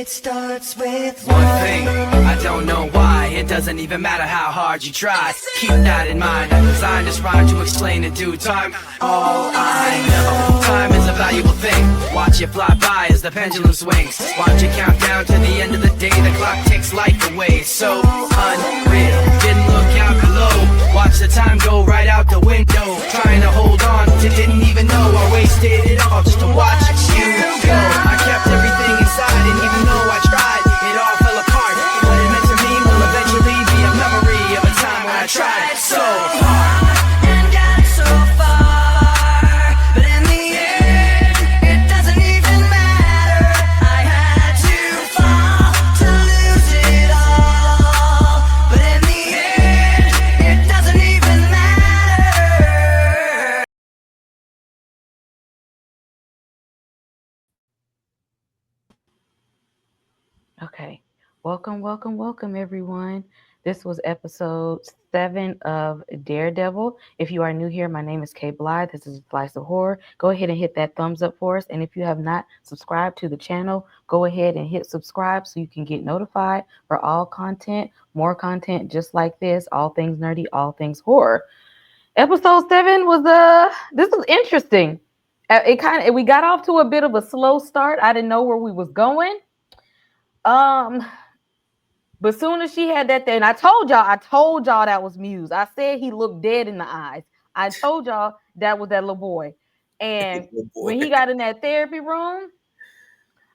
It starts with one thing, I don't know why. It doesn't even matter how hard you try. Keep that in mind, I designed this rhyme to explain in due time. All I know, time is a valuable thing. Watch it fly by as the pendulum swings. Watch it count down to the end of the day. The clock takes life away, it's so unreal. Didn't look out below, watch the time go right out the window. Trying to hold on to didn't even know I wasted it all just to watch you go. I kept everything inside, and even though I tried, it all fell apart. What it meant to me will eventually be a memory of a time when I tried so hard and got so far, but in the end, it doesn't even matter. I had to fall to lose it all, but in the end, it doesn't even matter. Okay. Welcome, everyone. This was episode 7 of Daredevil. If you are new here, my name is Kay Blythe. This is a Slice of Horror. Go ahead and hit that thumbs up for us. And if you have not subscribed to the channel, go ahead and hit subscribe so you can get notified for all content, more content just like this, all things nerdy, all things horror. Episode 7 was this was interesting. We got off to a bit of a slow start. I didn't know where we was going. But soon as she had that thing, I told y'all that was Muse. I said he looked dead in the eyes. I told y'all that was that little boy. And when he got in that therapy room,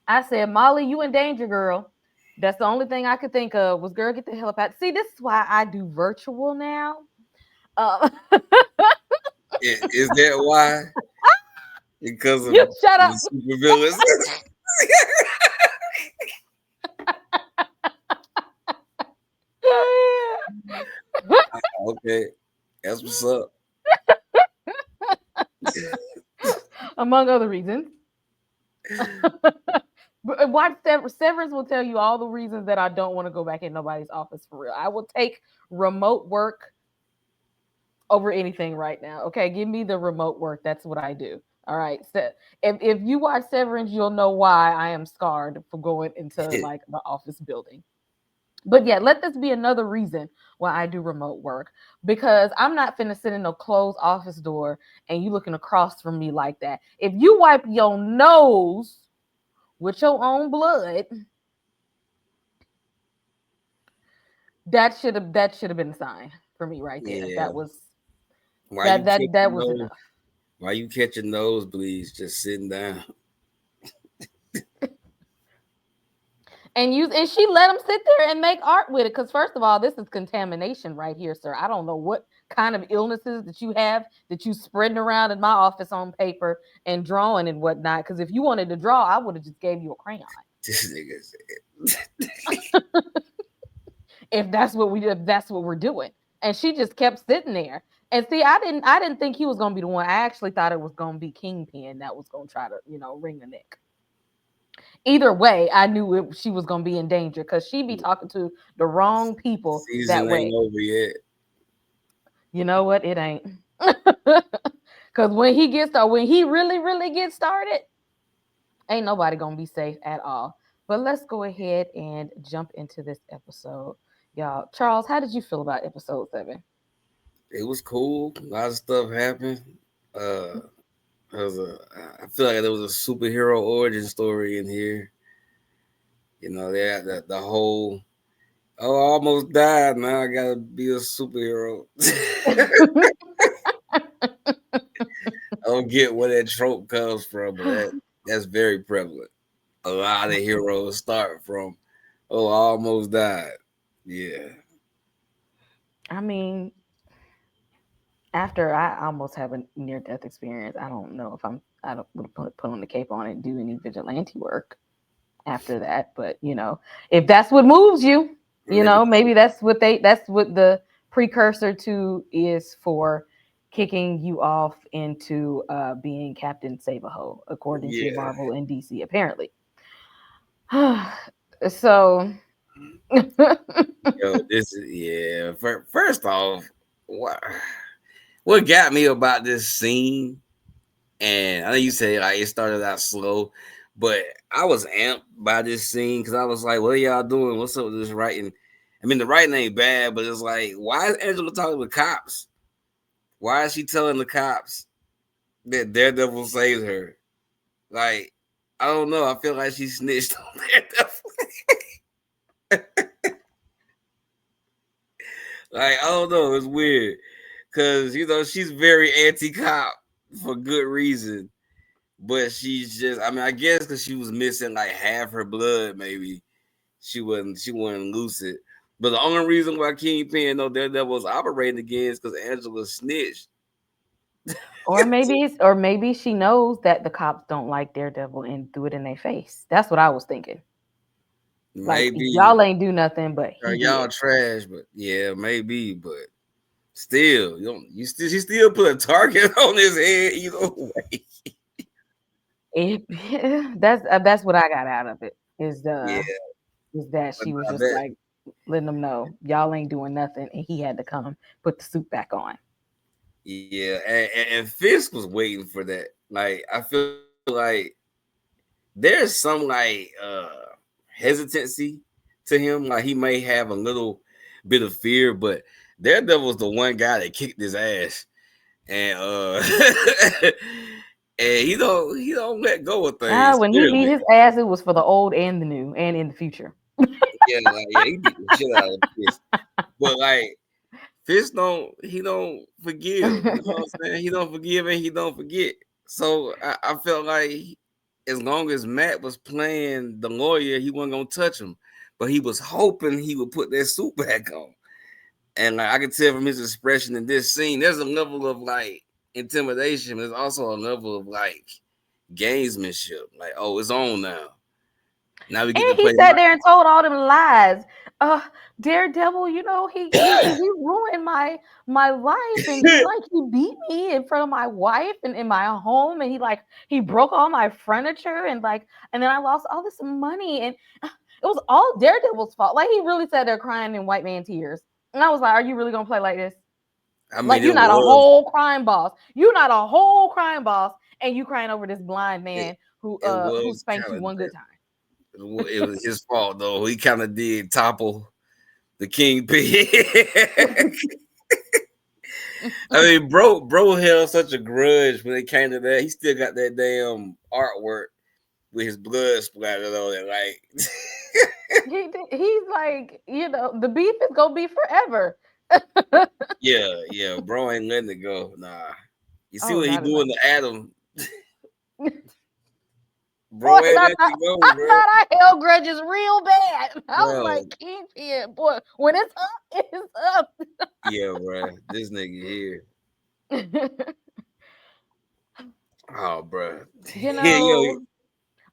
I said, Molly, you in danger, girl. That's the only thing I could think of was, girl, get the hell up out. See, this is why I do virtual now. Is that why? Because of you shut up. super villains. Okay, that's what's up. Among other reasons. But watch Severance will tell you all the reasons that I don't want to go back in nobody's office for real. I will take remote work over anything right now. Okay, give me the remote work. That's what I do. All right. So if you watch Severance, you'll know why I am scarred for going into like the office building. But yeah, let this be another reason why I do remote work, because I'm not finna sit in a closed office door and you looking across from me like that. If you wipe your nose with your own blood, that should have been a sign for me right there. Yeah. That was Why that was enough. Why you catching nosebleeds just sitting down? And she let him sit there and make art with it. Because first of all, this is contamination right here, sir. I don't know what kind of illnesses that you have that you spreading around in my office on paper and drawing and whatnot. Because if you wanted to draw, I would have just gave you a crayon. This nigga said. if that's what we're doing. And she just kept sitting there. And see, I didn't think he was gonna be the one. I actually thought it was gonna be Kingpin that was gonna try to, wring the neck. Either way, I knew she was going to be in danger because she'd be talking to the wrong people that way. Ain't over yet. You know what? It ain't. Because when he really, really gets started, ain't nobody going to be safe at all. But let's go ahead and jump into this episode. Y'all, Charles, how did you feel about episode 7? It was cool. A lot of stuff happened. I feel like there was a superhero origin story in here. They had the whole, I almost died. Now I gotta be a superhero. I don't get where that trope comes from, but that's very prevalent. A lot of heroes start from, I almost died. Yeah. I mean, after I almost have a near-death experience, I don't know if I would put on the cape on and do any vigilante work after that. But if that's what moves you, maybe that's what the precursor to is for kicking you off into being Captain Save-A-Ho, according to Marvel and DC, apparently. So, this is First off, what got me about this scene, and I know you say like it started out slow, But I was amped by this scene because I was like, what are y'all doing? What's up with this writing? I mean, the writing ain't bad, but it's like, why is Angela talking with cops? Why is she telling the cops that Daredevil saved her? Like, I don't know. I feel like she snitched on Daredevil. Like, I don't know. It's weird. Because, she's very anti-cop for good reason. But she's just, I mean, I guess because she was missing like half her blood, maybe she wasn't lucid. But the only reason why Kingpin know Daredevil was operating again is because Angela snitched. Or maybe she knows that the cops don't like Daredevil and threw it in their face. That's what I was thinking. Like, Maybe y'all ain't do nothing, but he y'all did. trash, but yeah, maybe, but still, she still put a target on his head either way. That's what I got out of it. Is Yeah, that but she was I just bet. like letting them know y'all ain't doing nothing, and he had to come put the suit back on. Yeah, and Fisk was waiting for that. Like, I feel like there's some like hesitancy to him. Like, he may have a little bit of fear, but Daredevil's the one guy that kicked his ass, and and he don't let go of things. When he beat Clearly, his ass, it was for the old and the new, and in the future. he beat the shit out of Fisk. But like, Fisk don't forgive. You know what I'm saying? He don't forgive and he don't forget. So I felt like as long as Matt was playing the lawyer, he wasn't gonna touch him. But he was hoping he would put that suit back on. And like, I could tell from his expression in this scene, there's a level of like intimidation. There's also a level of like gamesmanship. Like, oh, it's on now. Now we get to And he play sat there and told all them lies. Daredevil, he ruined my life, and he beat me in front of my wife and in my home, and he broke all my furniture, and and then I lost all this money, and it was all Daredevil's fault. Like, he really sat there crying in white man tears, and I was like, "Are you really gonna play like this? I mean, Like, you're it not a was whole crime boss. You're not a whole crime boss, and you crying over this blind it, man it who was spanked kind you of one good time." it was his fault though. He kind of did topple the Kingpin. I mean, bro held such a grudge when it came to that. He still got that damn artwork with his blood splattered on it. Like, He's like, the beef is gonna be forever. yeah, bro ain't letting it go. Nah, you see Oh, what he not at all. doing to Adam? Boy, Bro ain't letting it go, I bro. thought I held grudges real bad. I was Bro, like, Kingpin, boy, when it's up, it's up. yeah, bro. This nigga here. Oh, bro. you Yo, know,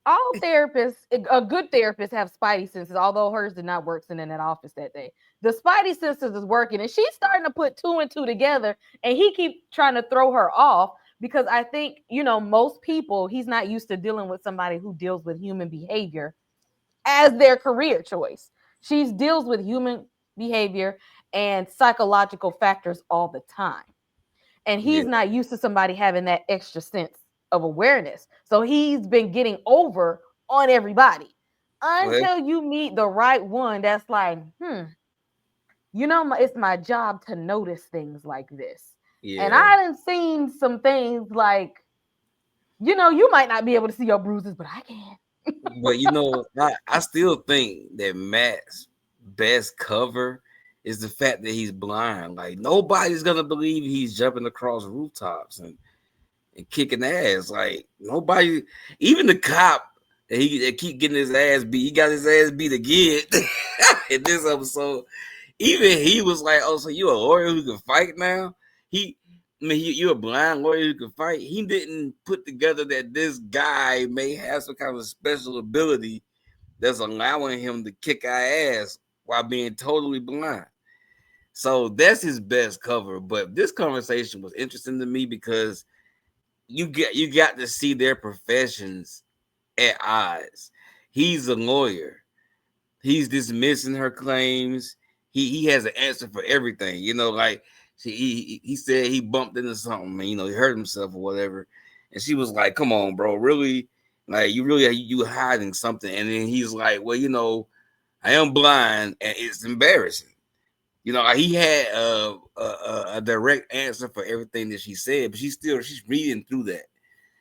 all therapists, a good therapist, have spidey senses, although hers did not work sitting in that office that day. The spidey senses is working, and she's starting to put two and two together, and he keep trying to throw her off because I think, most people, he's not used to dealing with somebody who deals with human behavior as their career choice. She deals with human behavior and psychological factors all the time. And yeah. he's not used to somebody having that extra sense of awareness. So he's been getting over on everybody Well, until you meet the right one that's like, it's my job to notice things like this. And yeah. I done seen some things like, you might not be able to see your bruises, but I can. But I still think that Matt's best cover is the fact that he's blind. Like, nobody's gonna believe he's jumping across rooftops and kicking ass. Like, nobody, even the cop that keep getting his ass beat. He got his ass beat again in this episode. Even he was like, "Oh, so you a lawyer who can fight now?" You're a blind lawyer who can fight. He didn't put together that this guy may have some kind of special ability that's allowing him to kick our ass while being totally blind. So that's his best cover. But this conversation was interesting to me because you got to see their professions at odds. He's a lawyer. He's dismissing her claims. He has an answer for everything. Like he said he bumped into something and he hurt himself or whatever. And she was like, "Come on, bro, really?" Like you hiding something, and then he's like, well, I am blind, and it's embarrassing. He had a direct answer for everything that she said, but she's reading through that.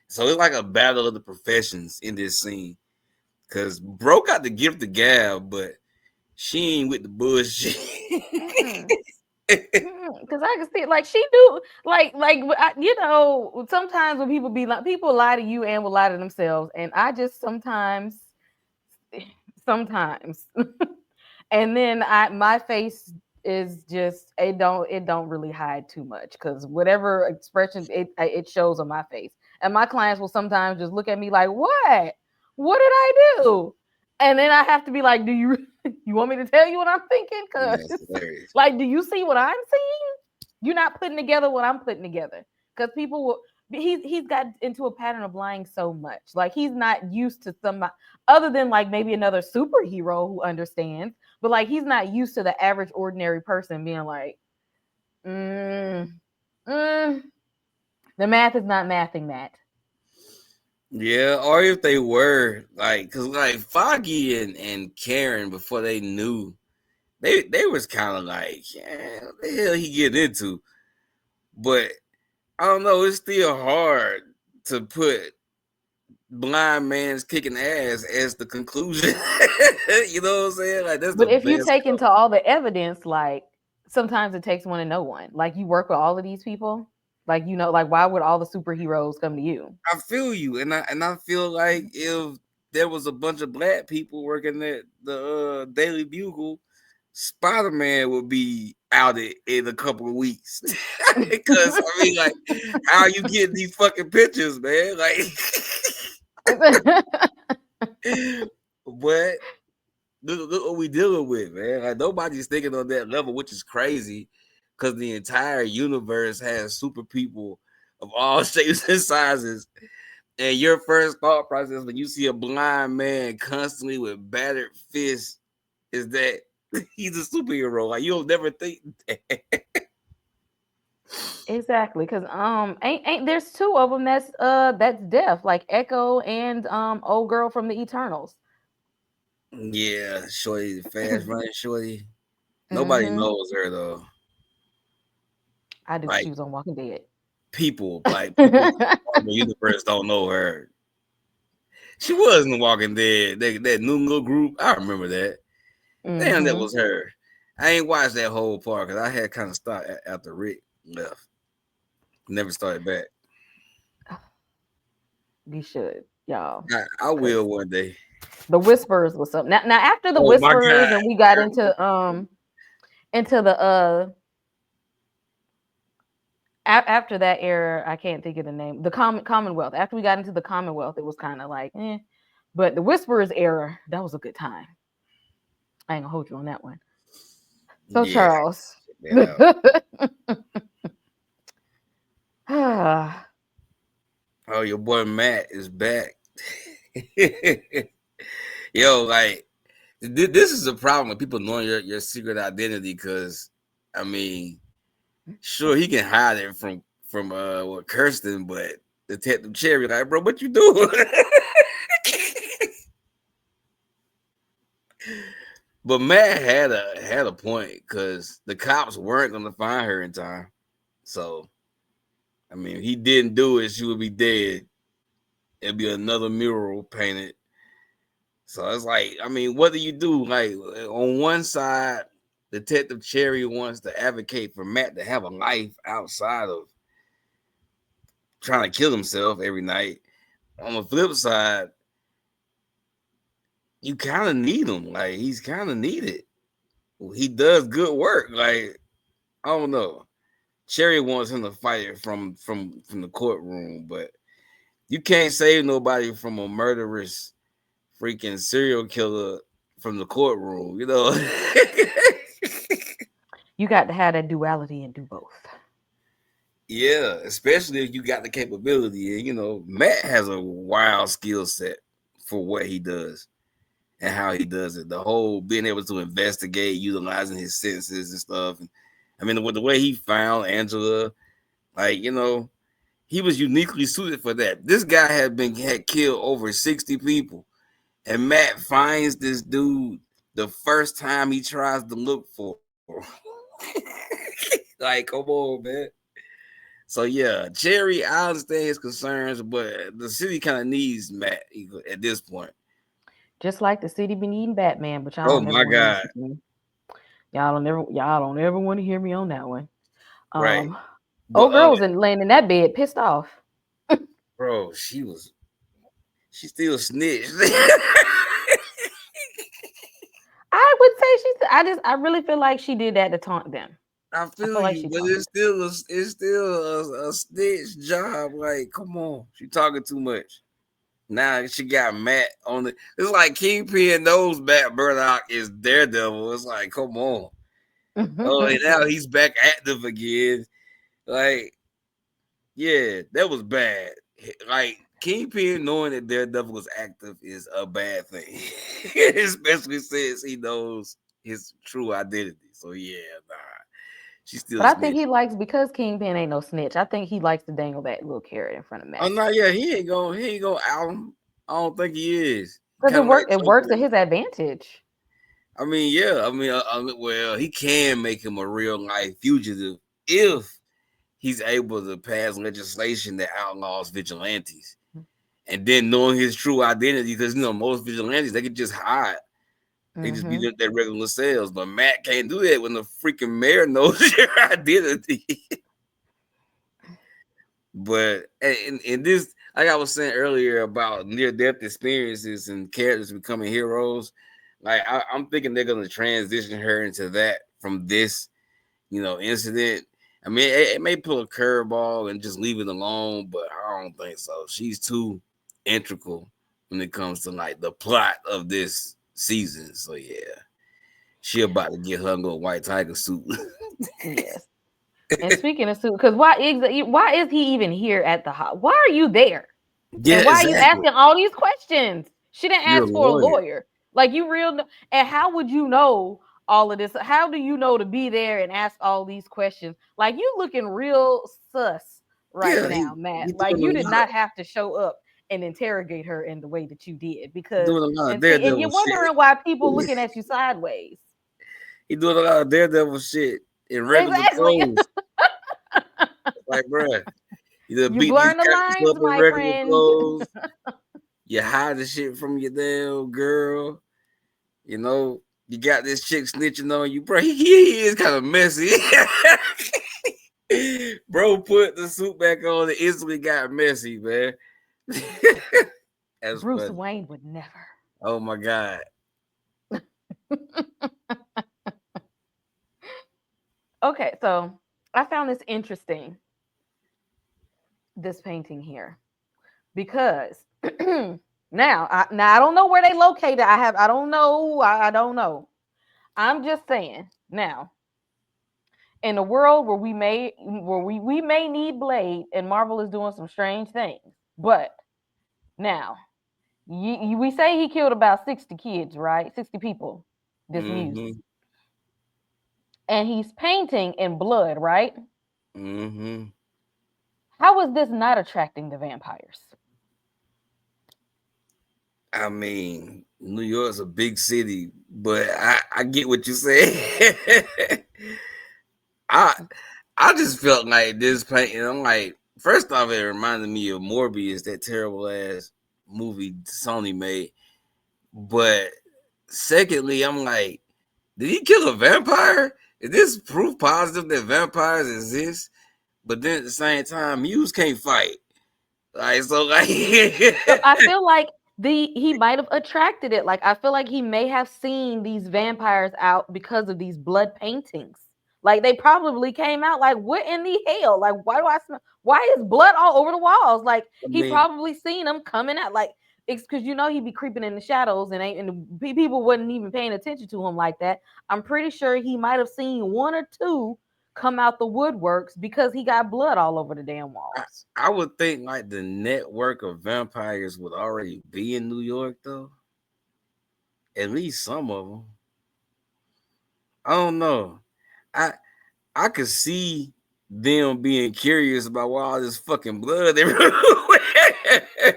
So it's like a battle of the professions in this scene. Cause bro got the gift of gab, but she ain't with the bullshit. Because I can see, like, she do, sometimes when people lie to you and will lie to themselves, and I just sometimes, and then my face is just it don't really hide too much because whatever expression it shows on my face, and my clients will sometimes just look at me like, what did I do? And then I have to be like, do you you want me to tell you what I'm thinking? Because like, do you see what I'm seeing? You're not putting together what I'm putting together. Because people will he's got into a pattern of lying so much. Like, he's not used to somebody other than like maybe another superhero who understands, but like he's not used to the average ordinary person being like, the math is not mathing that. Yeah, or if they were like, cause like Foggy and Karen before they knew, they was kind of like, yeah, what the hell he get into? But I don't know, it's still hard to put blind man's kicking ass as the conclusion. You know what I'm saying? Like, that's But the if you best take stuff. into all the evidence, like sometimes it takes one to know one. Like, you work with all of these people, like, like, why would all the superheroes come to you? I feel you, and I feel like if there was a bunch of black people working at the Daily Bugle, Spider-Man would be out in a couple of weeks. Because I mean, like, how are you getting these fucking pictures, man? Like, but look what we dealing with, man. Like, nobody's thinking on that level, which is crazy, because the entire universe has super people of all shapes and sizes. And your first thought process when you see a blind man constantly with battered fists is that he's a superhero. Like, you'll never think that. Exactly, because ain't there's two of them that's deaf, like Echo and old girl from the Eternals. Yeah, Shorty, fast running Shorty. Nobody Mm-hmm. knows her though. I do. Like, She was on Walking Dead. people in the Marvel universe don't know her. She was in The Walking Dead. That new little group. I remember that. Damn, that was her. I ain't watched that whole part because I had kind of stopped after Rick left. Never started back. You should, y'all. I will one day. The Whispers was something. Now after the Oh my Whispers, God. and we got into the after that era, I can't think of the name. The Commonwealth. After we got into the Commonwealth, it was kind of like, eh. But the Whisperers era, that was a good time. I ain't gonna hold you on that one. So yeah. Charles. Oh, your boy Matt is back. Yo, like, this is a problem with people knowing your secret identity, because I mean, sure, he can hide it from Kirsten, but Detective Cherry, like, bro, what you doing? But Matt had a point, because the cops weren't gonna find her in time. So, I mean, if he didn't do it, she would be dead. It'd be another mural painted. So it's like, I mean, what do you do? Like, on one side, Detective Cherry wants to advocate for Matt to have a life outside of trying to kill himself every night. On the flip side, you kind of need him. Like, he's kind of needed. He does good work. Like, I don't know. Cherry wants him to fight it from the courtroom, but you can't save nobody from a murderous freaking serial killer from the courtroom, you know. You got to have that duality and do both. Yeah, especially if you got the capability. And, you know, Matt has a wild skill set for what he does and how he does it. The whole being able to investigate, utilizing his senses and stuff. And I mean, with the way he found Angela, like, you know, He was uniquely suited for that. This guy had killed over 60 people, and Matt finds this dude the first time he tries to look for him. Like, come on, man. So yeah, Cherry, I understand his concerns, but the city kind of needs Matt at this point. Just like the city been eating Batman, but y'all Oh don't never my want to God. listen to me. Y'all don't ever want to hear me on that one. Right. But Old girl was laying in that bed, pissed off. bro, she still snitched. I would say I really feel like she did that to taunt them. I I feel feel like you, she but taunted. it's still a snitch job. Like, come on, she talking too much. Now she got Matt on the. It's like Kingpin knows Matt Murdock is Daredevil. It's like, come on. Oh, and now he's back active again. Like, yeah, that was bad. Like Kingpin knowing that Daredevil was active is a bad thing, especially since he knows his true identity. So yeah, nah, she still But I think snitched. he likes because Kingpin ain't no snitch. I think he likes to dangle that little carrot in front of Oh Matt no, yeah, he ain't gonna out him. I don't think he is. because Kind of like it works to Joker. his advantage. I mean, yeah, well, he can make him a real life fugitive if he's able to pass legislation that outlaws vigilantes. And then knowing his true identity, because most vigilantes they can just hide, they just be their regular selves. But Matt can't do that when the freaking mayor knows your identity. But in this, like I was saying earlier about near-death experiences and characters becoming heroes, like I'm thinking they're gonna transition her into that from this, incident. I mean, it may pull a curveball and just leave it alone, but I don't think so. She's too integral when it comes to like the plot of this season. So yeah, she about to get hung on white tiger suit. Yes. And speaking of suit, because why is he even here at the house? Why are you there? Yeah, And why are you exactly. asking all these questions? She didn't You're a ask for a lawyer. lawyer. Like you real and how would you know all of this? How do you know to be there and ask all these questions? Like you looking real sus right Yeah, now, he Matt. Like doing you a did lot. not have to show up and interrogate her in the way that you did He because doing a lot of and daredevil you're shit. wondering why people looking at you sideways. He doing a lot of daredevil shit in regular Exactly. clothes. Like, bruh, you done You beat these blurring the characters lines, up in my regular friend. clothes. You hide the shit from your damn girl. You got this chick snitching on you, bro. He is kind of messy. Bro, put the suit back on and instantly got messy, man. That's Bruce funny. Wayne would never. Oh my god. Okay, so I found this interesting, this painting here, because now I don't know where they located. I don't know. I don't know. I'm just saying now in a world where we may need Blade and Marvel is doing some strange things, but now we say he killed about 60 kids, right? 60 people. This news, Mm-hmm. and he's painting in blood, right? Mm-hmm. How is this not attracting the vampires? I mean, New York's a big city, but I get what you say. I I just felt like this painting. I'm like, first off, it reminded me of Morbius, that terrible ass movie Sony made. But secondly, I'm like, did he kill a vampire? Is this proof positive that vampires exist? But then at the same time, Muse can't fight. Like so, like So I feel like he might have attracted it. Like I feel like he may have seen these vampires out because of these blood paintings. Like they probably came out like, what in the hell? Like why do I smell? Why is blood all over the walls? Like I he mean, probably seen them coming out. Like it's because he'd be creeping in the shadows and people wasn't even paying attention to him like that. I'm pretty sure he might have seen one or two come out the woodworks because he got blood all over the damn I, walls. I would think like the network of vampires would already be in New York, though. At least some of them. I don't know. I I could see. them being curious about why all this fucking blood everywhere.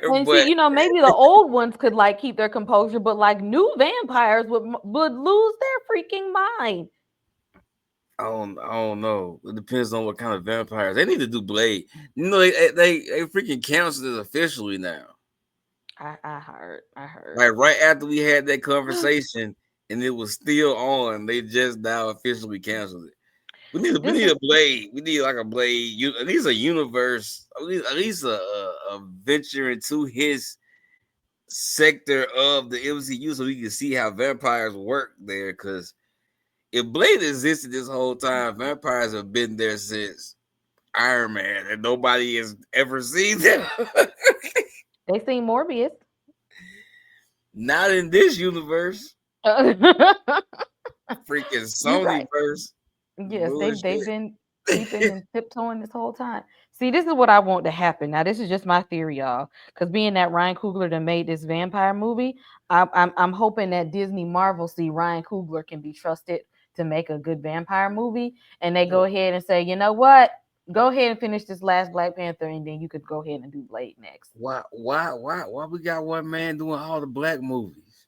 And see, But you know, maybe the old ones could like keep their composure, but like new vampires would lose their freaking mind. I don't know. It depends on what kind of vampires. They need to do Blade. You know, they freaking canceled it officially now. I heard. Like right after we had that conversation and it was still on, they just now officially canceled it. We need a Blade. We need like a Blade. At least a universe. At least a venture into his sector of the MCU so we can see how vampires work there. Because if Blade existed this whole time, vampires have been there since Iron Man, and nobody has ever seen them. They seen Morbius. Not in this universe. Freaking You're right. Sonyverse. Yes, they've been creeping and tiptoeing this whole time. See, this is what I want to happen. Now, this is just my theory, y'all. Because being that Ryan Coogler that made this vampire movie, I'm hoping that Disney Marvel see Ryan Coogler can be trusted to make a good vampire movie, and they go ahead and say, you know what? Go ahead and finish this last Black Panther, and then you could go ahead and do Blade next. Why we got one man doing all the black movies?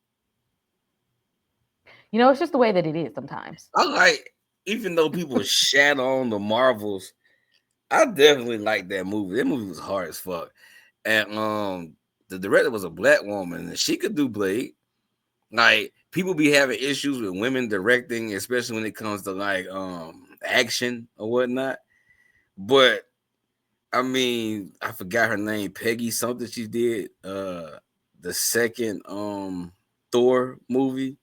You know, it's just the way that it is sometimes. I like, even though people shat on the Marvels, I definitely like that movie. That movie was hard as fuck. And the director was a black woman, and she could do Blade. Like, people be having issues with women directing, especially when it comes to like action or whatnot. But I mean, I forgot her name, Peggy something. She did the second Thor movie,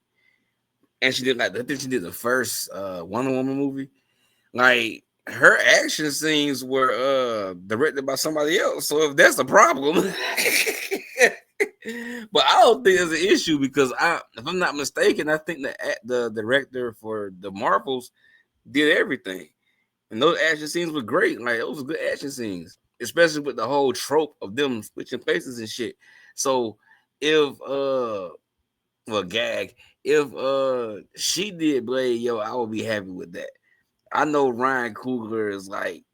and she did I think she did the first Wonder Woman movie. Like, her action scenes were directed by somebody else. So if that's the problem, but I don't think there's an issue because if I'm not mistaken, I think the director for the Marvels did everything. And those action scenes were great. Like, those were good action scenes, especially with the whole trope of them switching places and shit. So if she did Blade, yo, I would be happy with that. I know Ryan Coogler is like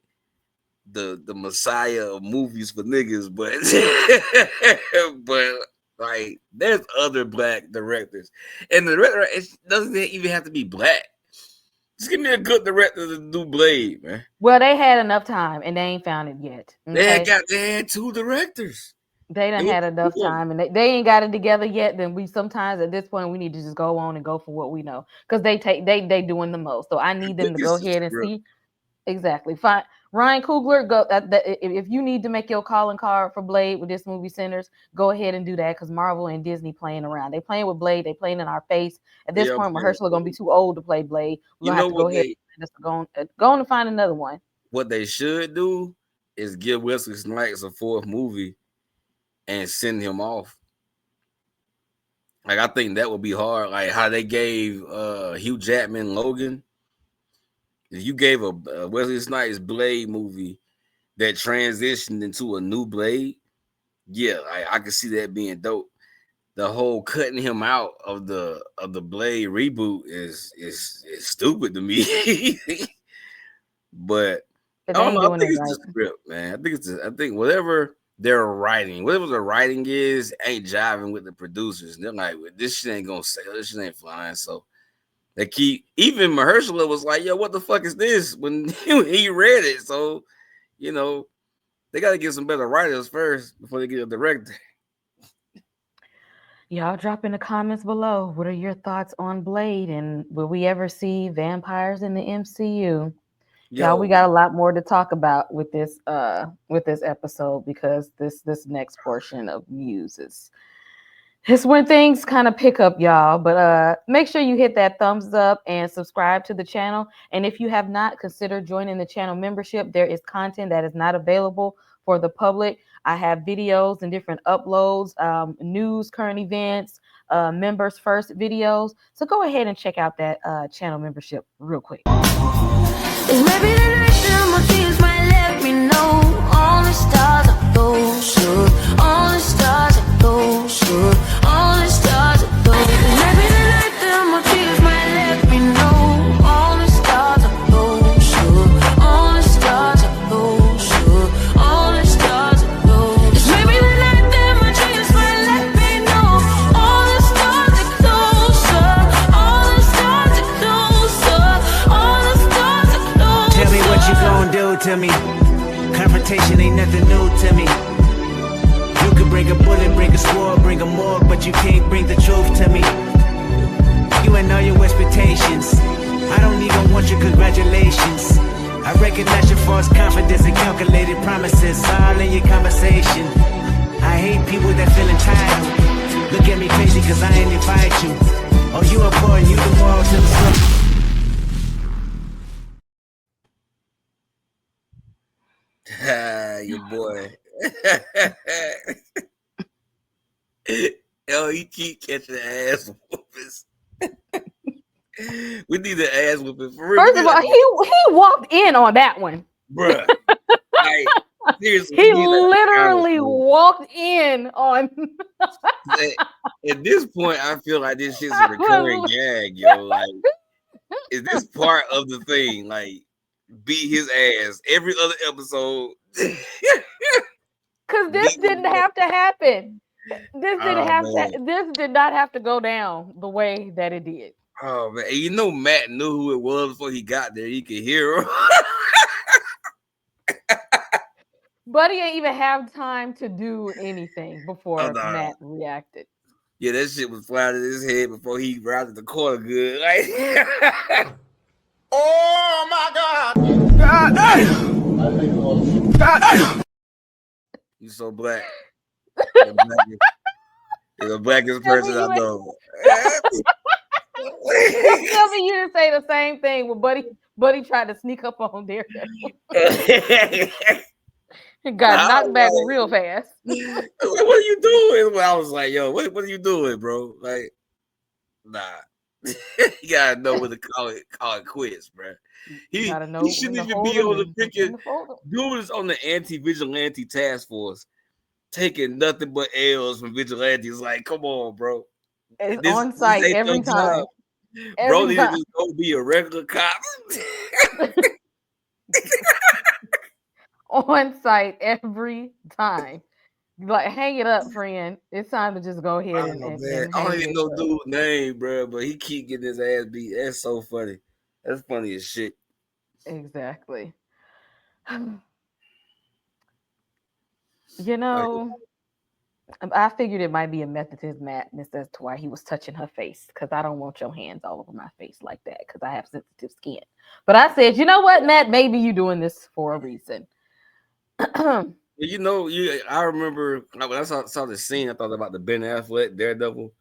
the messiah of movies for niggas, but but like, there's other black directors, and the director, it doesn't even have to be black. Just give me a good director to do Blade, man. Well, they had enough time, and they ain't found it yet. Okay? They had two directors. They done had enough time, and they ain't got it together yet. Then we sometimes at this point we need to just go on and go for what we know, because they doing the most. So I need them to go ahead and see exactly. Fine, Ryan Coogler, go. If you need to make your calling card for Blade with this movie centers, go ahead and do that, because Marvel and Disney playing around. They playing with Blade. They playing in our face. At this point, Mahershala gonna be too old to play Blade. We're gonna have to go ahead and go on and find another one. What they should do is give Wesley Snipes a fourth movie and send him off. Like, I think that would be hard. Like how they gave Hugh Jackman Logan. If you gave a Wesley Snipes Blade movie that transitioned into a new Blade, yeah, I can see that being dope. The whole cutting him out of the Blade reboot is stupid to me. But I don't know. I think it's the script, man. I think whatever they're writing, whatever the writing is, ain't jiving with the producers. They're like, this shit ain't gonna sell. This shit ain't flying. So they keep. Even Mahershala was like, "Yo, what the fuck is this?" When he read it. So, you know, they got to get some better writers first before they get a director. Y'all drop in the comments below. What are your thoughts on Blade, and will we ever see vampires in the MCU? Y'all, we got a lot more to talk about with this episode, because this next portion of news is when things kind of pick up, y'all. But make sure you hit that thumbs up and subscribe to the channel. And if you have not, consider joining the channel membership. There is content that is not available for the public. I have videos and different uploads, news, current events, members first videos. So go ahead and check out that channel membership real quick. Maybe the night that my tears might let me know all the stars are those, all the stars are those, all the stars are those. Maybe the night that my tears might let me know all the stars are those, all the stars. but you can't bring the truth to me. You and all your expectations, I don't even want your congratulations. I recognize your false confidence and calculated promises all in your conversation. I hate people that feel entitled. Look at me crazy cause I ain't invite you. Oh, you important, you the moral to the story. Your boy. Yo, he keep catching ass whoopers. We need an ass whooping for real. First of all, he walked in on that one. Bruh. Like, seriously, He literally walked in on. At this point, I feel like this shit's a recurring gag, yo. Like, is this part of the thing? Like, beat his ass every other episode. Because this didn't have to happen. This did not have to go down the way that it did. Oh man, and you know Matt knew who it was before he got there. He could hear him. Buddy ain't even have time to do anything before Matt reacted. Yeah, that shit was flying in his head before he rounded the corner good. Like, oh my God! God damn! God damn! You so black. You're the blackest person I know. Tell me you didn't say the same thing when Buddy tried to sneak up on Daredevil. Got knocked back real fast. What are you doing? Well, I was like, yo, what are you doing, bro? Like, nah. You gotta know when to call it quits, bro. He shouldn't even be on the freaking dude is on the anti-vigilante task force, taking nothing but L's from vigilantes. Like, come on, bro. It's on site every time. Bro, need to just go be a regular cop. On site every time. Like, hang it up, friend. It's time to just go ahead and I don't even know dude's name, bro, but he keep getting his ass beat. That's so funny. That's funny as shit. Exactly. You know, I figured it might be a method to his madness as to why he was touching her face, because I don't want your hands all over my face like that, because I have sensitive skin. But I said, you know what, Matt, maybe you're doing this for a reason. You know, I remember when I saw the scene, I thought about the Ben Affleck Daredevil,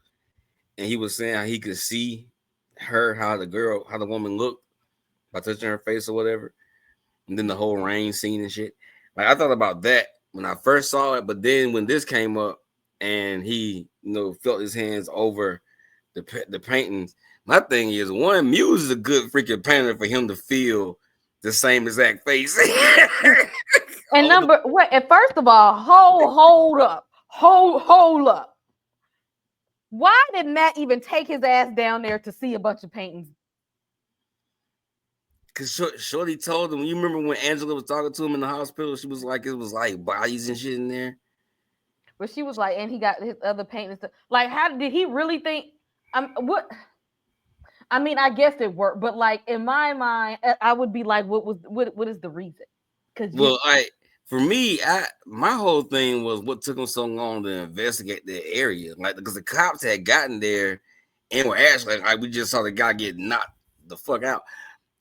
and he was saying how he could see her, how the woman looked by touching her face or whatever, and then the whole rain scene and shit. Like, I thought about that when I first saw it, but then when this came up and he, felt his hands over the paintings, my thing is, one, Muse is a good freaking painter for him to feel the same exact face. And first of all, hold up. Why did Matt even take his ass down there to see a bunch of paintings? Because Shorty told him, you remember when Angela was talking to him in the hospital, she was like, it was like bodies and shit in there. But she was like, and he got his other paintings. Like, how did he really think? What? I mean, I guess it worked, but like in my mind, I would be like, what is the reason? For me, my whole thing was what took them so long to investigate the area, like because the cops had gotten there and were actually like we just saw the guy get knocked the fuck out.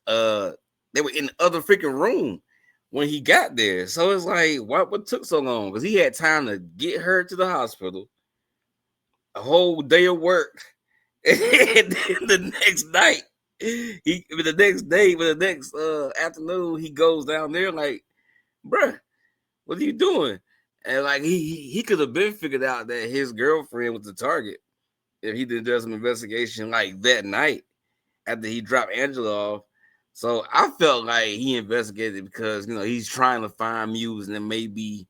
They were in the other freaking room when he got there, so it's like what took so long? Because he had time to get her to the hospital, a whole day of work, and then the next night, the next afternoon, he goes down there like, bruh, what are you doing? And like he could have been figured out that his girlfriend was the target if he did some investigation like that night after he dropped Angela off. So I felt like he investigated because he's trying to find Muse and there may be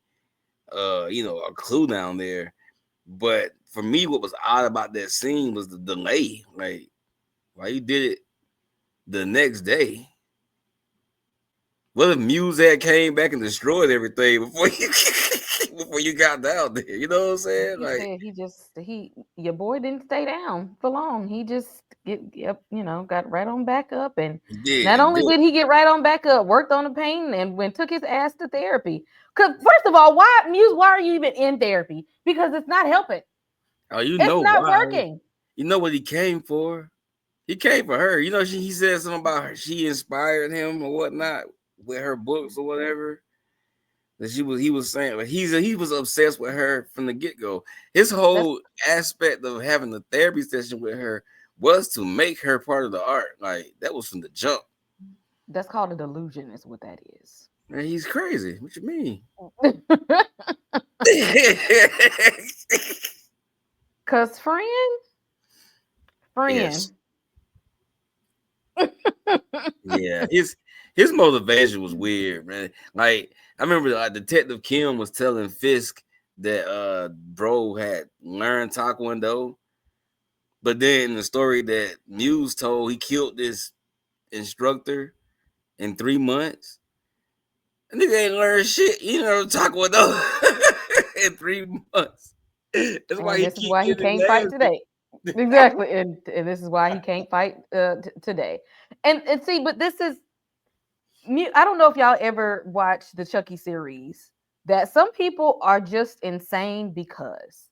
a clue down there. But for me, what was odd about that scene was the delay. Like, why you did it the next day? What if Muse had came back and destroyed everything before you got down there? You know what I'm saying? Your boy didn't stay down for long. He just got right on back up, and not only did he get right on back up, worked on the pain, and took his ass to therapy. Because first of all, why are you even in therapy? Because it's not helping. Oh, you It's know not why? working. You know what he came for? He came for her. You know, he said something about her. She inspired him or whatnot with her books or whatever. That he was saying, but he was obsessed with her from the get go. His whole aspect of having a therapy session with her was to make her part of the art. Like that was from the jump. That's called a delusion, is what that is. Man, he's crazy. What you mean? Cause friend. Yes. Yeah, his motivation was weird, man. Like I remember Detective Kim was telling Fisk that bro had learned Taekwondo, but then in the story that Muse told, he killed this instructor in 3 months. And nigga ain't learned shit, Taekwondo in 3 months. That's why And he this is keep why he getting his can't fight ass beat. today. Exactly. And this is why he can't fight today. And see, but this is I don't know if y'all ever watched the Chucky series. That some people are just insane because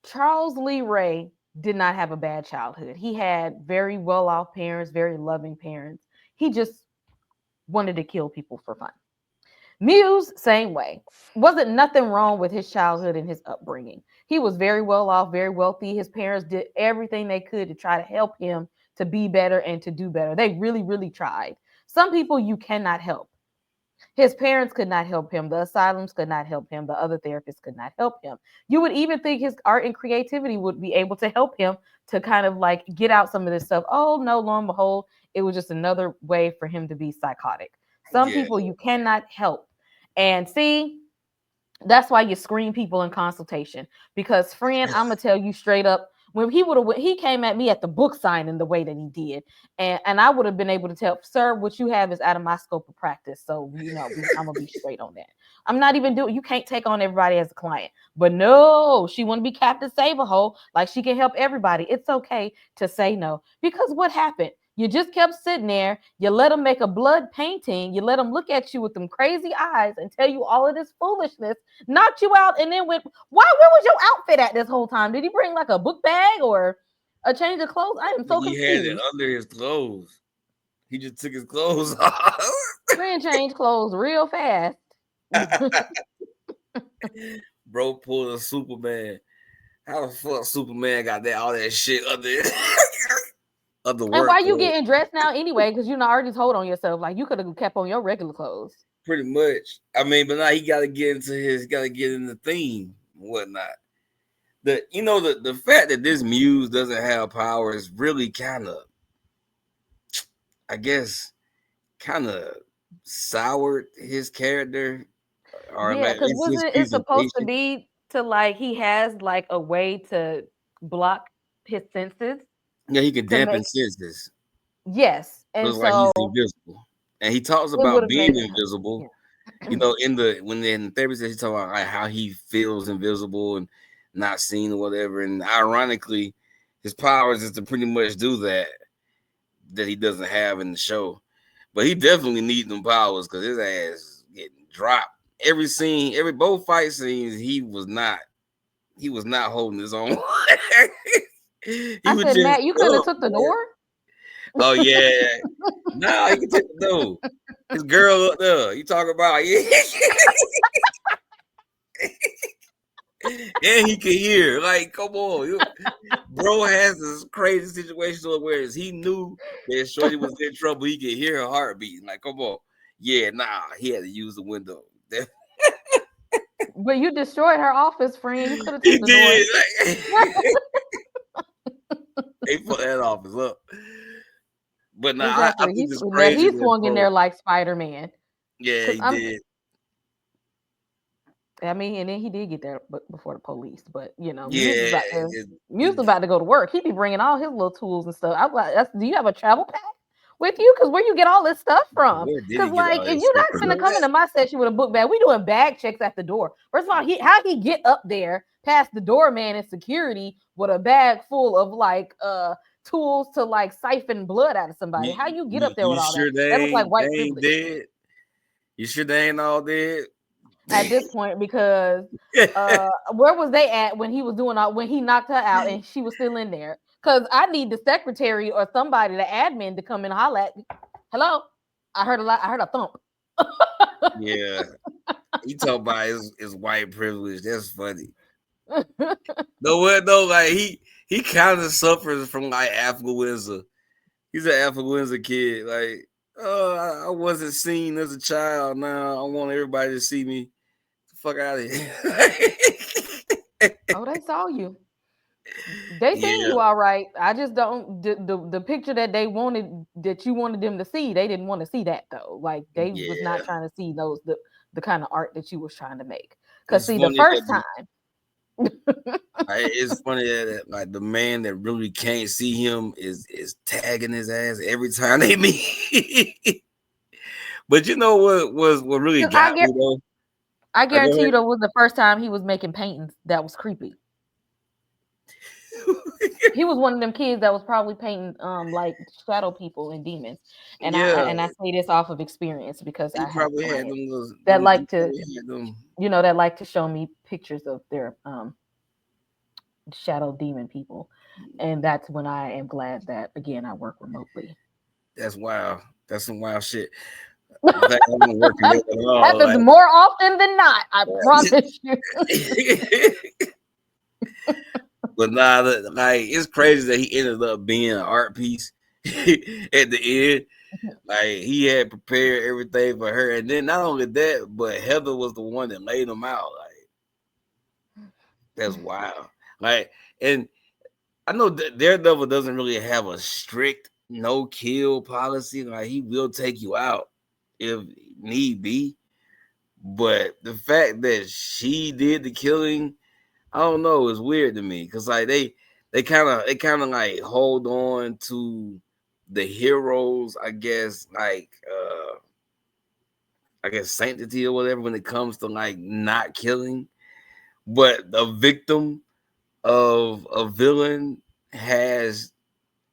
Charles Lee Ray did not have a bad childhood. He had very well off parents, very loving parents. He just wanted to kill people for fun. Muse, same way. Wasn't nothing wrong with his childhood and his upbringing. He was very well off, very wealthy. His parents did everything they could to try to help him to be better and to do better. They really, really tried. Some people you cannot help. His parents could not help him. The asylums could not help him. The other therapists could not help him. You would even think his art and creativity would be able to help him to kind of like get out some of this stuff. Oh, no, lo and behold, it was just another way for him to be psychotic. Some Yeah. people you cannot help. And see, that's why you screen people in consultation. Because friend, I'm gonna tell you straight up, when he came at me at the book signing the way that he did, and I would have been able to tell, sir, what you have is out of my scope of practice. So I'm gonna be straight on that. I'm not even doing. You can't take on everybody as a client. But no, she want to be Captain Save a Hole, like she can help everybody. It's okay to say no, because what happened? You just kept sitting there. You let them make a blood painting. You let them look at you with them crazy eyes and tell you all of this foolishness, knocked you out, and then went, why? Where was your outfit at this whole time? Did he bring like a book bag or a change of clothes? I am so He had it confused. under his clothes. He just took his clothes off. Friend changed clothes real fast. Bro pulled a Superman. How the fuck Superman got all that shit under other And work why you clothes? getting dressed now anyway? Because you already told on yourself. Like you could have kept on your regular clothes. Pretty much. I mean, but now he got to get in the theme and whatnot. The fact that this Muse doesn't have power is really kind of, I guess, kind of soured his character, or Yeah, like because it's his wasn't it supposed to presentation. be to like he has like a way to block his senses Yeah, he can to dampen make senses. yes, and Looks like he's so invisible, and he talks it would about have made being it. invisible. Yeah. In the therapy session, he talk about like how he feels invisible and not seen or whatever. And ironically, his powers is to pretty much do that he doesn't have in the show. But he definitely needs them powers because his ass is getting dropped. Every scene, both fight scenes, he was not holding his own. He I was said, just Matt, you couldn't have up, took the man. door. Oh yeah. Nah, he can take the door. His girl up there. You talk about yeah. And he can hear. Like, come on. Bro has this crazy situation where he knew that Shorty was in trouble. He could hear her heart beating. Like, come on. Yeah, nah, he had to use the window. But you destroyed her office, friend. You could have He took the door. did. They put that office up. But nah, I Exactly. think it's That crazy he that swung in bro. there like Spider-Man. Yeah, Because he did. I mean, and then he did get there before the police. But Yeah, Muse was about to go to work. He'd be bringing all his little tools and stuff. I'm like, do you have a travel pack with you? Because where you get all this stuff from? where did he Because get like, all if this you're stuff not from? gonna come into my section with a book bag, we doing bag checks at the door. First of all, how he get up there past the doorman and security with a bag full of like tools to like siphon blood out of somebody? How you get up there You with all that? sure That looks like they white ain't privilege. dead? You sure they ain't all dead? at this point because where was they at when he was doing all when he knocked her out and she was still in there? Because I need the secretary or somebody, the admin, to come and holler at. Hello, I heard a lot. I heard a thump. Yeah, he talk about his white privilege. That's funny. No, what though? Like he kind of suffers from like affluenza. He's an affluenza kid. Like, I wasn't seen as a child. Now I want everybody to see me. The fuck out of here. Oh, they saw you. They seen Yeah, you all right. I just don't the picture that they wanted that you wanted them to see. They didn't want to see that though. Like they was yeah. not trying to see the kind of art that you was trying to make. Cause It's see, the funny first that time. it's funny that like the man that really can't see him is tagging his ass every time they meet. But you know what really got me though? I Go guarantee you ahead. that was the first time he was making paintings that was creepy. He was one of them kids that was probably painting like shadow people and demons. And Yeah, I say this off of experience because he I have probably had clients them. that He like to, probably had them. that like to show me pictures of their shadow demon people. And that's when I am glad that again I work remotely. That's wild. That's some wild shit. In fact, I don't work in it at all. Happens more often than not, I promise you. But nah, like it's crazy that he ended up being an art piece at the end. Like he had prepared everything for her, and then not only that, but Heather was the one that laid him out. Like that's wild. Like, and I know that Daredevil doesn't really have a strict no kill policy. Like he will take you out if need be. But the fact that she did the killing, I don't know, it's weird to me because like they kind of like hold on to the heroes, I guess, like I guess sanctity or whatever when it comes to like not killing, but the victim of a villain has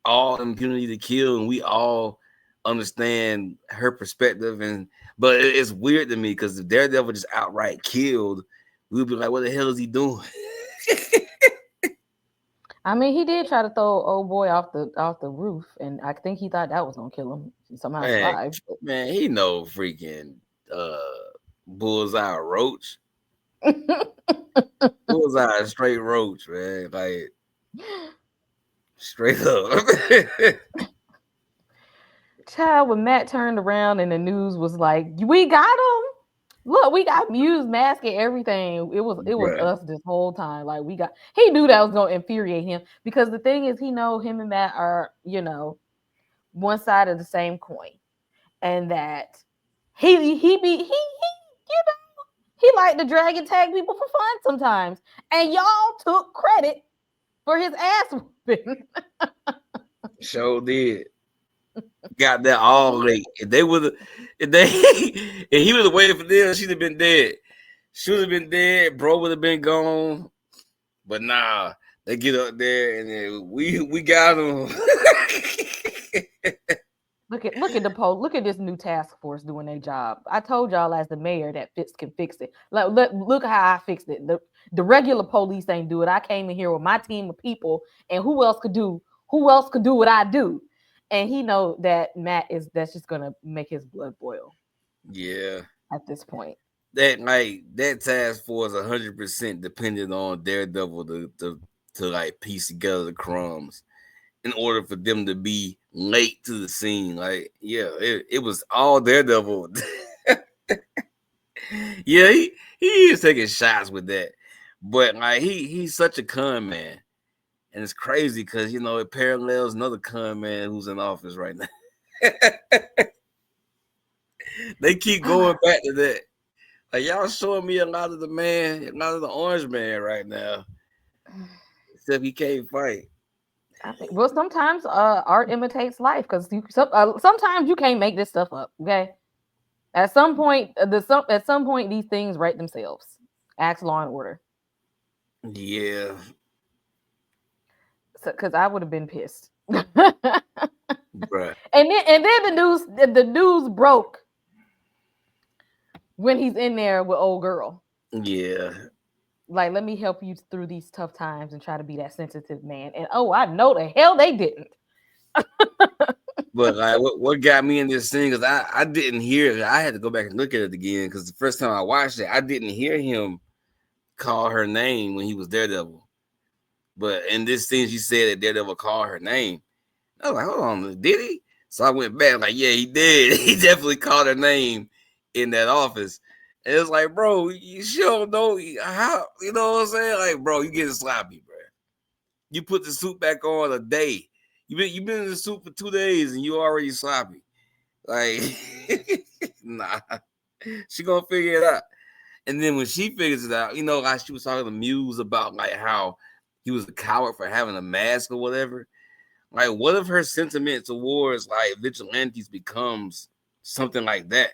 all impunity to kill, and we all understand her perspective. And but it's weird to me because if Daredevil just outright killed, we'd be like, "What the hell is he doing?" I mean, he did try to throw old boy off the roof, and I think he thought that was gonna kill him. He somehow man, survived. man, he know freaking bullseye roach, bullseye straight roach, man, like straight up. Child, when Matt turned around and the news was like, "We got him! Look, we got Muse mask and everything." It was Bruh. us this whole time. Like we got. He knew that was gonna infuriate him because the thing is, he know him and Matt are one side of the same coin, and that he like to drag and tag people for fun sometimes, and y'all took credit for his ass whooping. Sure did. Got that all late. If they would have, if he would have waited for them, she'd have been dead. She would have been dead. Bro would have been gone. But nah, they get up there and then we got him. Look at the poll. Look at this new task force doing their job. I told y'all as the mayor that Fitz can fix it. Like look how I fixed it. The regular police ain't do it. I came in here with my team of people, and who else could do what I do? And he know that that's just gonna make his blood boil. Yeah. At this point. That task force 100% depended on Daredevil to like piece together the crumbs in order for them to be late to the scene. Like, yeah, it was all Daredevil. Yeah, he is taking shots with that. But like he's such a con man. And it's crazy because it parallels another con man who's in office right now. They keep going back to that. Like y'all showing me a lot of the orange man right now. Except he can't fight. Well, sometimes art imitates life because sometimes you can't make this stuff up. Okay, at some point, these things write themselves. Ask Law and Order. Yeah, because I would have been pissed. bruh. And then the news broke when he's in there with old girl. Yeah. Like, let me help you through these tough times and try to be that sensitive man. And oh, I know the hell they didn't. But like, what got me in this thing is I didn't hear it. I had to go back and look at it again because the first time I watched it, I didn't hear him call her name when he was Daredevil. But in this scene, she said that Daredevil called her name. I was like, hold on, did he? So I went back, like, yeah, he did. He definitely called her name in that office. And it's like, bro, you sure don't know how, you know what I'm saying? Like, bro, you getting sloppy, bro. You put the suit back on a day. You been in the suit for 2 days and you already sloppy. Like, nah, she gonna figure it out. And then when she figures it out, you know, like she was talking to Muse about like how he was a coward for having a mask or whatever. Like, what if her sentiment towards like vigilantes becomes something like that?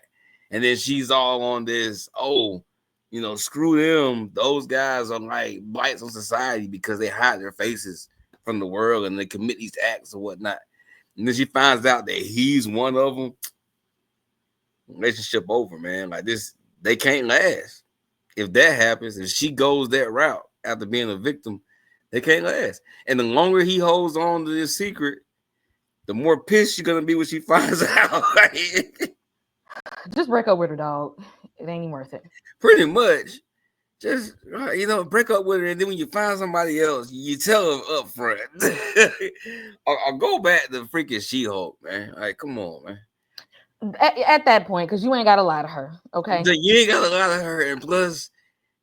And then she's all on this, oh, you know, screw them. Those guys are like blights on society because they hide their faces from the world and they commit these acts or whatnot. And then she finds out that he's one of them. Relationship over, man. Like this, they can't last. If that happens, if she goes that route after being a victim, they can't last. And the longer he holds on to this secret, the more pissed she's gonna be when she finds out. Just break up with her, dog. It ain't even worth it. Pretty much. Just, you know, break up with her, and then when you find somebody else, you tell them up front. or go back to freaking She-Hulk, man. Like, come on, man. At that point, because you ain't got to lie to her, okay? You ain't got a lot of her, and plus,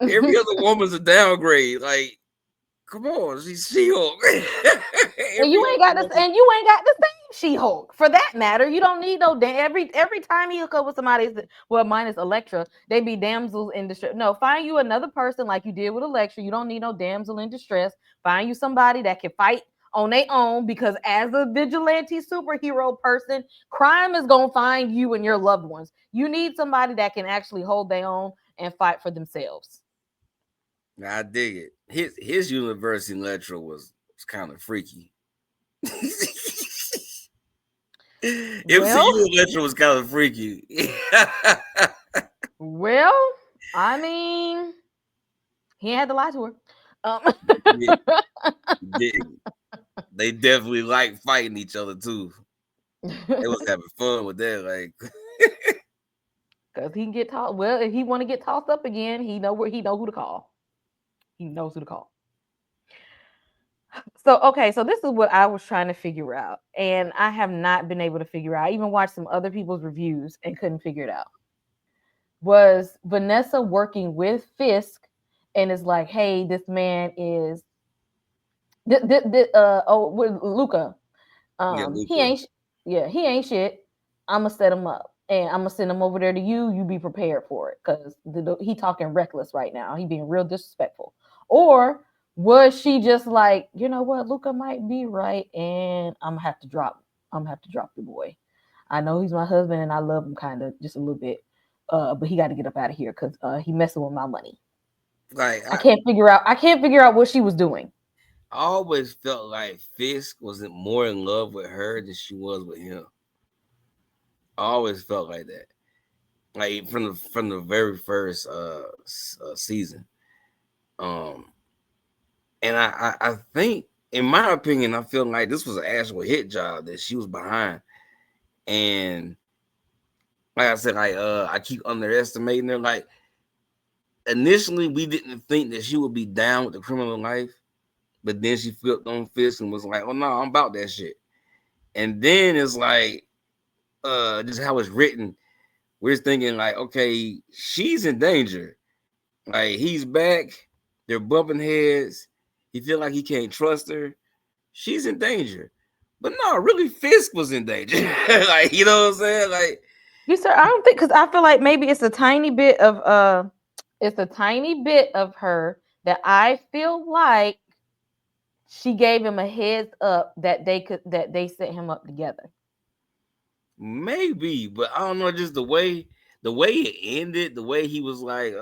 every other woman's a downgrade. Like, come on, she's She-Hulk. And you ain't got this, and you ain't got the same She-Hulk for that matter. You don't need no every time you hook up with somebody, well, minus Elektra, they be damsels in distress. No, find you another person like you did with Elektra. You don't need no damsel in distress. Find you somebody that can fight on their own, because as a vigilante superhero person, crime is gonna find you and your loved ones. You need somebody that can actually hold their own and fight for themselves. I dig it. His universe in Electro was kind of freaky. MCU Electro was kind of freaky. Well, I mean, he had to lie to her. They definitely like fighting each other too. They was having fun with that, like, because he can get tossed. Well, if he want to get tossed up again, he know who to call. He knows who to call. So, okay, so this is what I was trying to figure out, and I have not been able to figure out. I even watched some other people's reviews and couldn't figure it out. Was Vanessa working with Fisk and is like, hey, this man is with Luca. Luca. He ain't shit. I'm gonna set him up and I'm gonna send him over there to you. You be prepared for it, because he talking reckless right now. He being real disrespectful. Or was she just like, you know what, Luca might be right, and I'm gonna have to drop the boy. I know he's my husband and I love him kind of just a little bit, but he got to get up out of here because he messing with my money. Like, I can't figure out what she was doing. I always felt like Fisk wasn't more in love with her than she was with him. I always felt like that, like from the very first season. And I think, in my opinion, I feel like this was an actual hit job that she was behind. And like I said, I keep underestimating her. Like, initially, we didn't think that she would be down with the criminal life, but then she flipped on Fisk and was like, "Oh no, I'm about that shit." And then it's like, just how it's written, we're thinking like, okay, she's in danger. Like, he's back, they're bumping heads. He feel like he can't trust her. She's in danger. But no, really, Fisk was in danger. Like, you know what I'm saying? Like, you sir, I don't think, because I feel like maybe it's a tiny bit of her that I feel like she gave him a heads up that they set him up together. maybe, but I don't know, just the way it ended, the way he was like,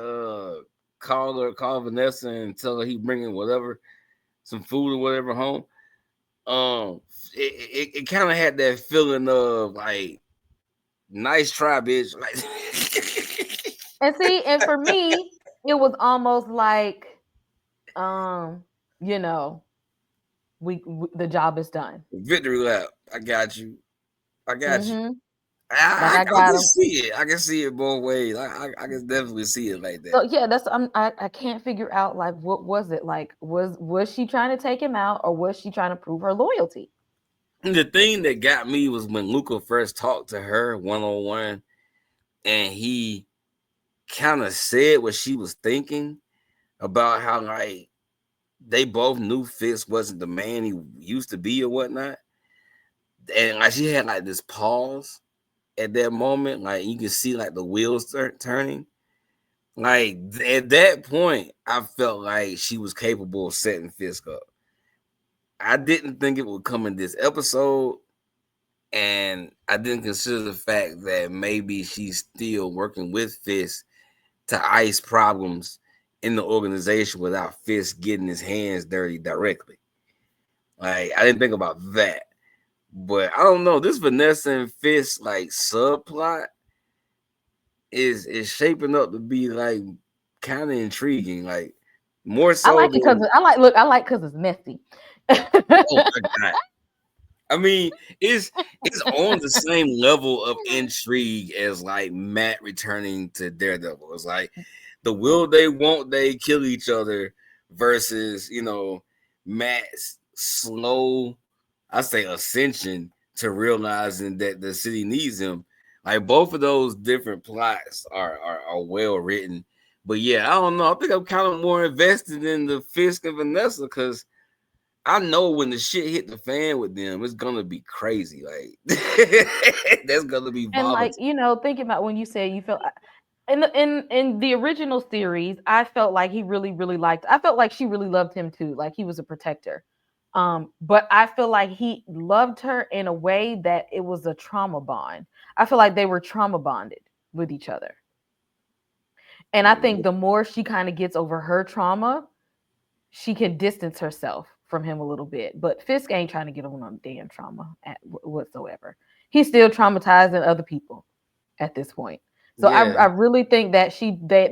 call Vanessa and tell her he bringing whatever, some food or whatever home. It kind of had that feeling of like, nice try, bitch. Like, And see, and for me, it was almost like, um, you know, we the job is done. Victory lap. I got you. I got you. Mm-hmm. Like I I can got him. see it. I can see it both ways. I can definitely see it like that. So yeah, I can't figure out like what was it like? Was she trying to take him out or was she trying to prove her loyalty? And the thing that got me was when Luca first talked to her one on one, and he kind of said what she was thinking about how like they both knew Fitz wasn't the man he used to be or whatnot. And like she had like this pause at that moment, like you can see like the wheels turning. Like at that point, I felt like she was capable of setting Fisk up. I didn't think it would come in this episode, and I didn't consider the fact that maybe she's still working with Fisk to ice problems in the organization without Fisk getting his hands dirty directly. Like I didn't think about that. But I don't know. This Vanessa and Fisk like subplot is shaping up to be like kind of intriguing. Like more I so like it because than I like because it's messy. oh my god. I mean, it's on the same level of intrigue as like Matt returning to Daredevil. It's like the will they won't they kill each other versus Matt's slow, I say, ascension to realizing that the city needs him. Like both of those different plots are well written. But yeah, I don't know. I think I'm kind of more invested in the Fisk and Vanessa because I know when the shit hit the fan with them, it's gonna be crazy. Like that's gonna be And like, volatile. thinking about when you say you felt in the original series, I felt like he really liked. I felt like she really loved him too. Like he was a protector. But I feel like he loved her in a way that it was a trauma bond. I feel like they were trauma bonded with each other. And I think the more she kind of gets over her trauma, she can distance herself from him a little bit. But Fisk ain't trying to get on damn trauma whatsoever. He's still traumatizing other people at this point. So I Yeah, really think that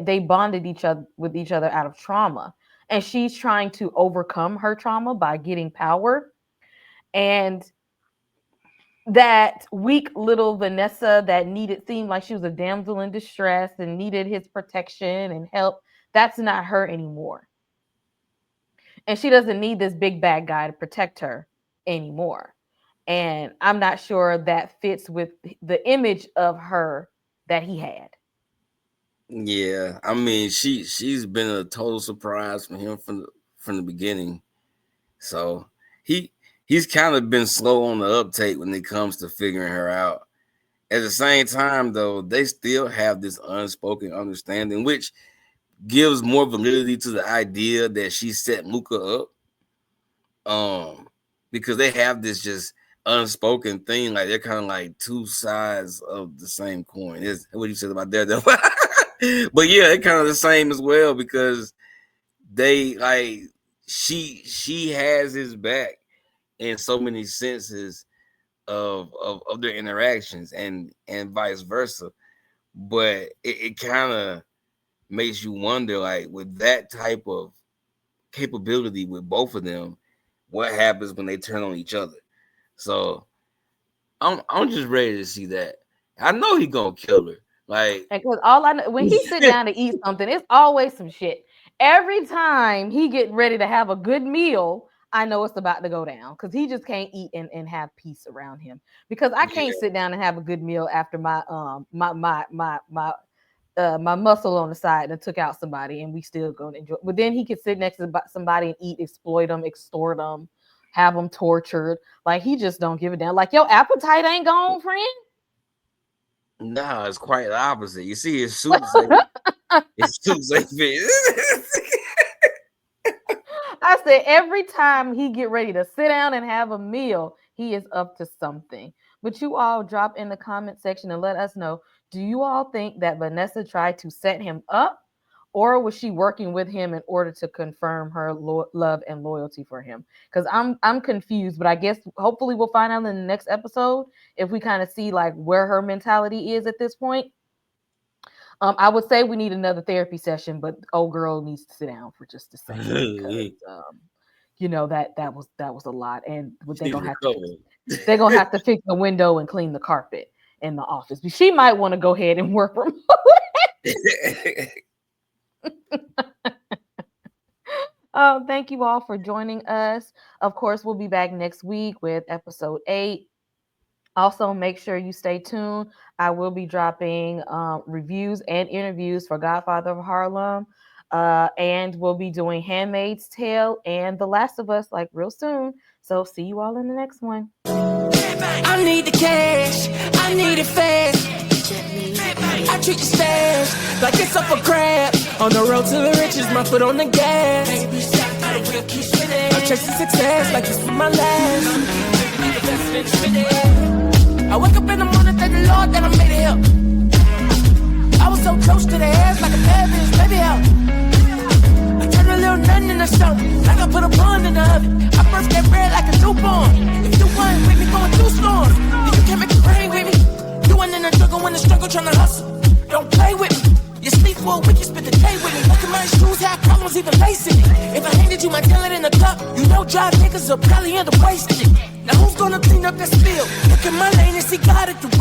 they bonded each other with each other out of trauma. And she's trying to overcome her trauma by getting power. And that weak little Vanessa that seemed like she was a damsel in distress and needed his protection and help. That's not her anymore. And she doesn't need this big bad guy to protect her anymore. And I'm not sure that fits with the image of her that he had. yeah. I mean, she's been a total surprise for him from the beginning. So he he's kind of been slow on the uptake when it comes to figuring her out. At the same time, though, they still have this unspoken understanding, which gives more validity to the idea that she set Luca up. Because they have this just unspoken thing, like they're kind of like two sides of the same coin. Is what you said about Daredevil. But yeah, it kind of the same as well because they like she has his back in so many senses of their interactions and vice versa. But it kind of makes you wonder, like with that type of capability with both of them, what happens when they turn on each other. So I'm just ready to see that. I know he gonna kill her. Like Because all I know when he sit down to eat something, it's always some shit. Every time he get ready to have a good meal, I know it's about to go down because he just can't eat and have peace around him. Because I can't yeah, sit down and have a good meal after my muscle on the side and took out somebody and we still gonna enjoy. But then he could sit next to somebody and eat, exploit them, extort them, have them tortured. Like he just don't give a damn. Like your appetite ain't gone, friend. nah, it's quite the opposite. You see his suit say fit. I said every time he get ready to sit down and have a meal, he is up to something. But you all drop in the comment section and let us know. Do you all think that Vanessa tried to set him up, or was she working with him in order to confirm her love and loyalty for him? Because I'm confused. But I guess hopefully we'll find out in the next episode if we kind of see like where her mentality is at this point. I would say we need another therapy session, but old girl needs to sit down for just a second because that was a lot, and they're gonna have to fix the window and clean the carpet in the office. But she might want to go ahead and work from home. Thank you all for joining us. Of course, we'll be back next week with episode 8. Also, make sure you stay tuned. I will be dropping reviews and interviews for Godfather of Harlem. And we'll be doing Handmaid's Tale and The Last of Us like real soon. So see you all in the next one. I need the cash, I need it fast. I treat the stash like it's up for grabs. On the road to the riches, my foot on the gas. I'm chasing success like this is my last. I wake up in the morning, thank the Lord that I made it here. I was so close to the edge like a bad bitch, baby help. I turned a little nothing into something, like I put a bun in the oven. I first get bread like a newborn. If you weren't with me going through storms, then you can't make it rain with me. You went in the struggle when the struggle trying to hustle. Don't play with me. You sleep for a week, you spend the day with me. Look at my shoes, how problems even lacing it. If I handed you my talent in the cup, you know dry niggas will probably end up wasting it. Now who's gonna clean up that spill? Look at my lane and see God at the wheel.